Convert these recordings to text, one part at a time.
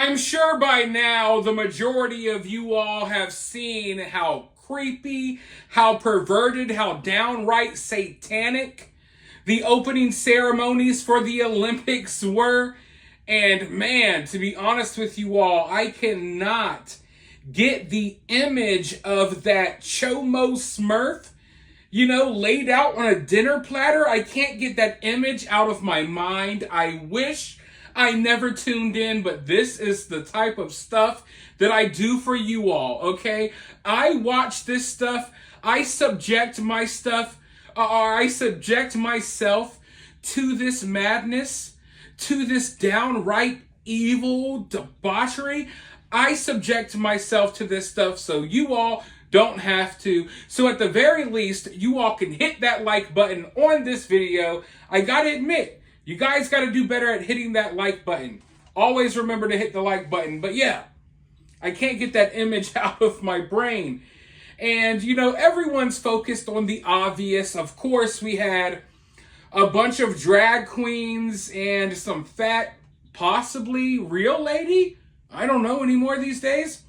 I'm sure by now the majority of you all have seen how creepy, how perverted, how downright satanic the opening ceremonies for the Olympics were. And man, to be honest with you all, I cannot get the image of that Chomo Smurf, laid out on a dinner platter. I can't get that image out of my mind. I wish I never tuned in, but this is the type of stuff that I do for you all, okay? I watch this stuff. I subject myself to this madness, to this downright evil debauchery. I subject myself to this stuff so you all don't have to. So at the very least, you all can hit that like button on this video. I gotta admit, you guys gotta do better at hitting that like button. Always remember to hit the like button. But yeah, I can't get that image out of my brain. And, everyone's focused on the obvious. Of course, we had a bunch of drag queens and some fat, possibly real lady. I don't know anymore these days.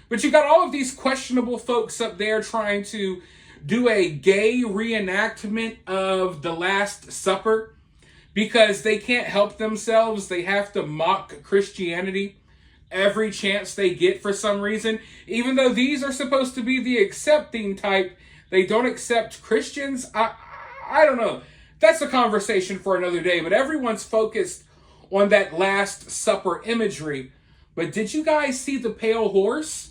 But you got all of these questionable folks up there trying to do a gay reenactment of the Last Supper because they can't help themselves. They have to mock Christianity every chance they get for some reason. Even though these are supposed to be the accepting type, they don't accept Christians. I don't know. That's a conversation for another day. But everyone's focused on that Last Supper imagery. But did you guys see the pale horse?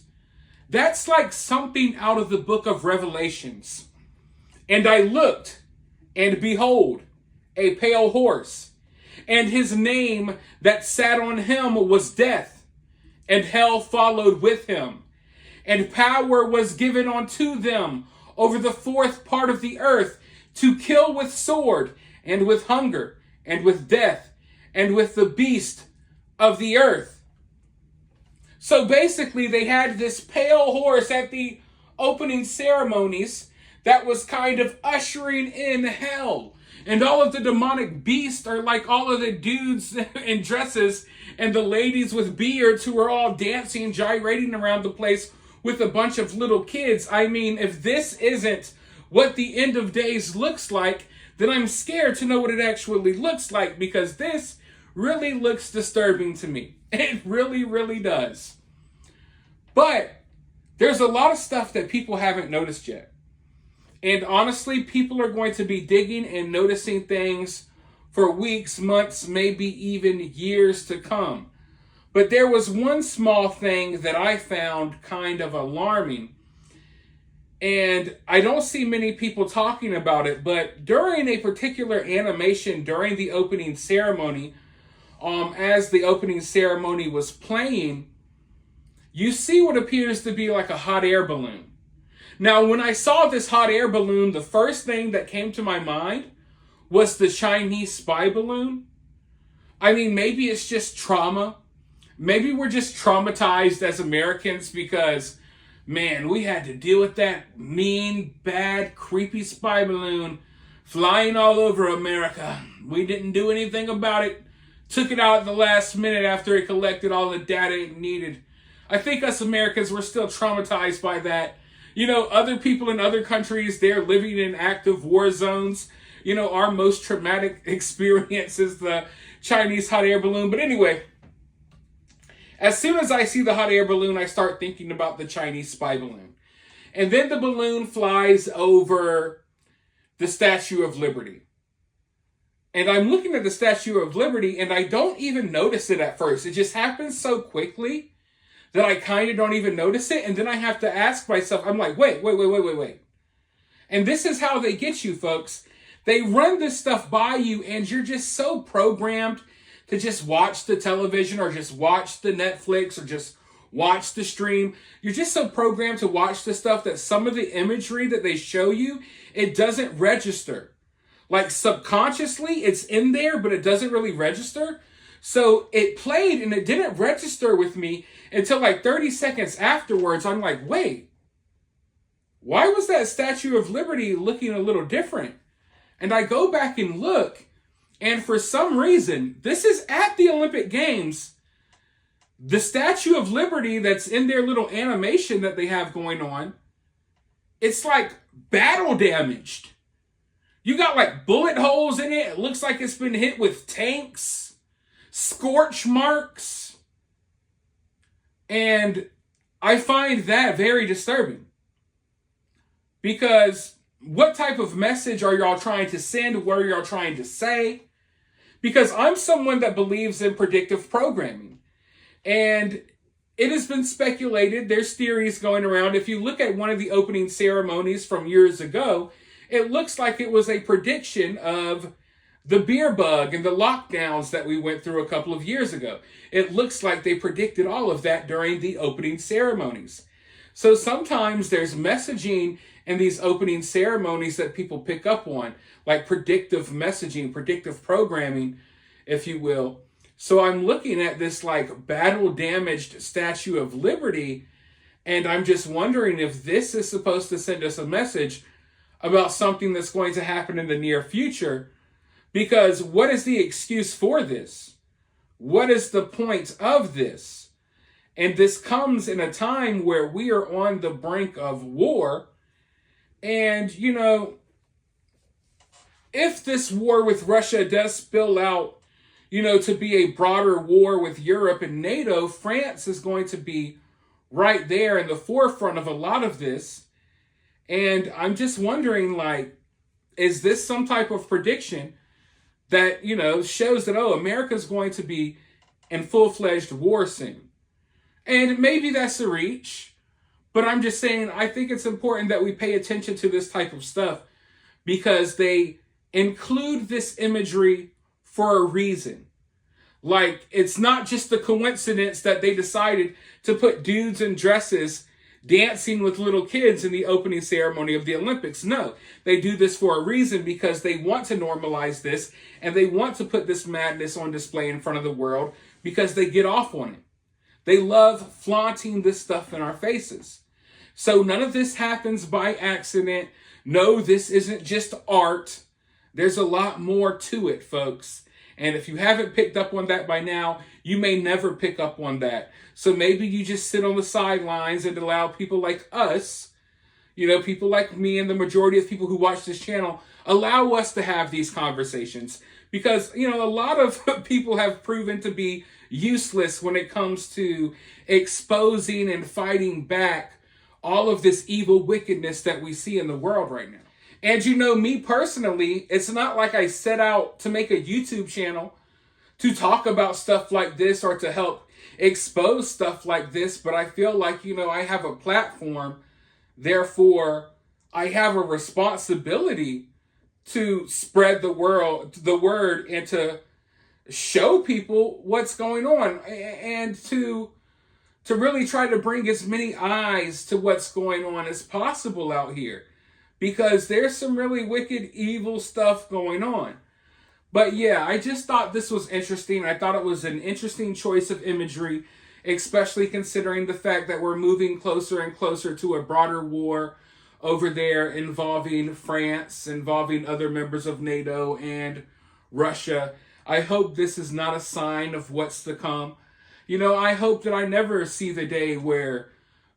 That's like something out of the book of Revelations. And I looked, and behold, a pale horse. And his name that sat on him was Death, and hell followed with him. And power was given unto them over the fourth part of the earth to kill with sword, and with hunger, and with death, and with the beast of the earth. So basically, they had this pale horse at the opening ceremonies that was kind of ushering in hell. And all of the demonic beasts are like all of the dudes in dresses and the ladies with beards who are all dancing, gyrating around the place with a bunch of little kids. I mean, if this isn't what the end of days looks like, then I'm scared to know what it actually looks like, because this really looks disturbing to me. It really, really does. But there's a lot of stuff that people haven't noticed yet. And honestly, people are going to be digging and noticing things for weeks, months, maybe even years to come. But there was one small thing that I found kind of alarming. And I don't see many people talking about it, but during a particular animation during the opening ceremony, as the opening ceremony was playing, you see what appears to be like a hot air balloon. Now, when I saw this hot air balloon, the first thing that came to my mind was the Chinese spy balloon. I mean, maybe it's just trauma. Maybe we're just traumatized as Americans because, man, we had to deal with that mean, bad, creepy spy balloon flying all over America. We didn't do anything about it. Took it out at the last minute after it collected all the data it needed. I think us Americans were still traumatized by that. Other people in other countries, they're living in active war zones. Our most traumatic experience is the Chinese hot air balloon. But anyway, as soon as I see the hot air balloon, I start thinking about the Chinese spy balloon. And then the balloon flies over the Statue of Liberty. And I'm looking at the Statue of Liberty, and I don't even notice it at first. It just happens so quickly that I kind of don't even notice it. And then I have to ask myself, I'm like, wait. And this is how they get you, folks. They run this stuff by you, and you're just so programmed to just watch the television or just watch the Netflix or just watch the stream. You're just so programmed to watch the stuff that some of the imagery that they show you, it doesn't register. Like subconsciously, it's in there, but it doesn't really register. So it played and it didn't register with me until like 30 seconds afterwards. I'm like, wait, why was that Statue of Liberty looking a little different? And I go back and look, and for some reason, this is at the Olympic Games, The Statue of Liberty that's in their little animation that they have going on, it's like battle damaged. You got like bullet holes in it. It looks like it's been hit with tanks, scorch marks. And I find that very disturbing. Because what type of message are y'all trying to send? What are y'all trying to say? Because I'm someone that believes in predictive programming. And it has been speculated, there's theories going around. If you look at one of the opening ceremonies from years ago, it looks like it was a prediction of the beer bug and the lockdowns that we went through a couple of years ago. It looks like they predicted all of that during the opening ceremonies. So sometimes there's messaging in these opening ceremonies that people pick up on, like predictive messaging, predictive programming, if you will. So I'm looking at this like battle damaged Statue of Liberty, and I'm just wondering if this is supposed to send us a message about something that's going to happen in the near future. Because what is the excuse for this? What is the point of this? And this comes in a time where we are on the brink of war. And, you know, if this war with Russia does spill out, you know, to be a broader war with Europe and NATO, France is going to be right there in the forefront of a lot of this. And I'm just wondering, like, is this some type of prediction that, you know, shows that, oh, America's going to be in full-fledged war soon? And maybe that's a reach, but I'm just saying, I think it's important that we pay attention to this type of stuff because they include this imagery for a reason. Like, it's not just the coincidence that they decided to put dudes in dresses dancing with little kids in the opening ceremony of the Olympics. No, they do this for a reason because they want to normalize this and they want to put this madness on display in front of the world because they get off on it. They love flaunting this stuff in our faces. So none of this happens by accident. No, this isn't just art. There's a lot more to it, folks. And if you haven't picked up on that by now, you may never pick up on that. So maybe you just sit on the sidelines and allow people like us, you know, people like me and the majority of people who watch this channel, allow us to have these conversations. Because, you know, a lot of people have proven to be useless when it comes to exposing and fighting back all of this evil wickedness that we see in the world right now. And you know, me personally, it's not like I set out to make a YouTube channel to talk about stuff like this or to help expose stuff like this, but I feel like, you know, I have a platform, therefore I have a responsibility to spread the word and to show people what's going on and to really try to bring as many eyes to what's going on as possible out here. Because there's some really wicked, evil stuff going on. But yeah, I just thought this was interesting. I thought it was an interesting choice of imagery, especially considering the fact that we're moving closer and closer to a broader war over there involving France, involving other members of NATO and Russia. I hope this is not a sign of what's to come. You know, I hope that I never see the day where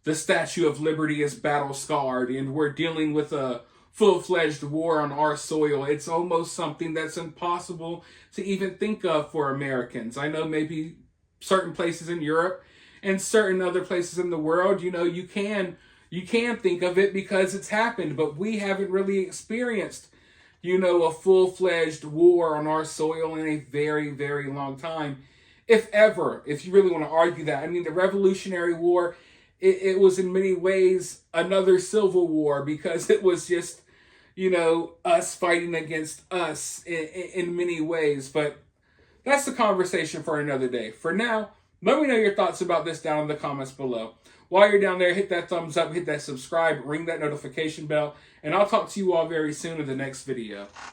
the Statue of Liberty is battle-scarred and we're dealing with a full-fledged war on our soil. It's almost something that's impossible to even think of for Americans. I know maybe certain places in Europe and certain other places in the world, you know, you can think of it because it's happened, but we haven't really experienced, you know, a full-fledged war on our soil in a very, very long time. If ever, if you really want to argue that. I mean, the Revolutionary War, it was in many ways another civil war because it was just, you know, us fighting against us in many ways. But that's the conversation for another day. For now, let me know your thoughts about this down in the comments below. While you're down there, hit that thumbs up, hit that subscribe, ring that notification bell, and I'll talk to you all very soon in the next video.